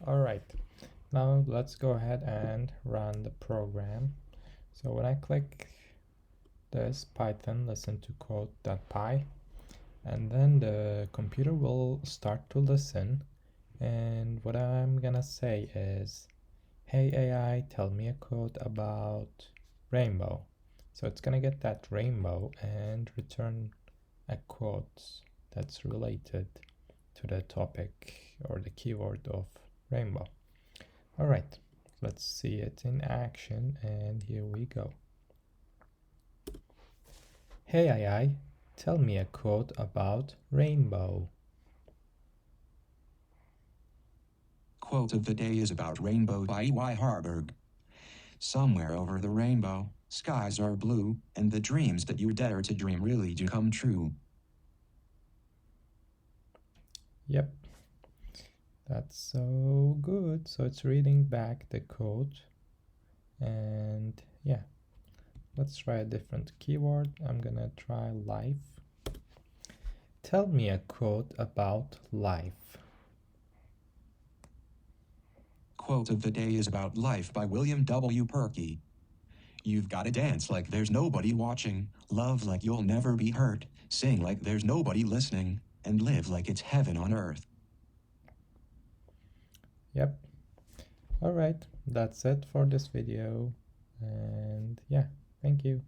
All right, now let's go ahead and run the program. So when I click this Python listen to code.py, and then the computer will start to listen, and what I'm gonna say is, hey AI, tell me a quote about rainbow. So it's gonna get that rainbow and return a quote that's related to the topic or the keyword of rainbow. All right, let's see it in action, and here we go. Hey AI, tell me a quote about rainbow. Quote of the day is about Rainbow by E.Y. Harburg. Somewhere over the rainbow, skies are blue, and the dreams that you dare to dream really do come true. Yep, that's so good. So it's reading back the code, and yeah, let's try a different keyword. I'm gonna try life. Tell me a quote about life. Quote of the day is about Life by William W. Perky. You've gotta dance like there's nobody watching, love like you'll never be hurt, sing like there's nobody listening, and live like it's heaven on earth. Yep. All right, that's it for this video, and yeah, thank you.